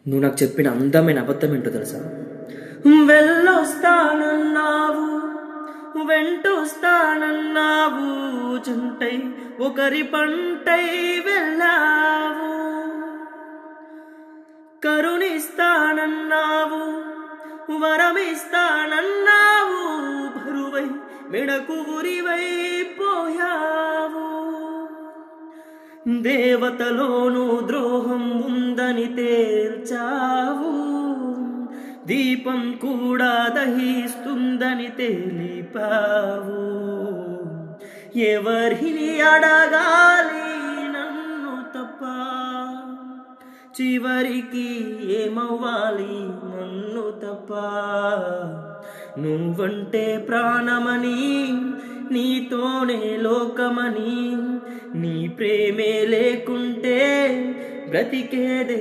నువ్వు నాకు చెప్పిన అందమైన అబద్ధం ఏంటో తెలుసా? వెళ్ళొస్తానన్నావు, వెంటొస్తానన్నావు, జంటై ఒకరి పంటై వెళ్ళావు. కరుణిస్తానన్నావు, వరమిస్తానన్నావు, బరువై మెడకు ఉరివై పోయావు. దేవతలోనూ ద్రోహం ఉందని తేల్చావు, దీపం కూడా దహిస్తుందని తేలిపావు. ఎవరిని అడగాలి నన్ను తప్ప, చివరికి ఏమవ్వాలి నన్ను తప్ప. నువ్వంటే ప్రాణమని, నీతోనే లోకమని, నీ ప్రేమే లేకుంటే బ్రతికేదే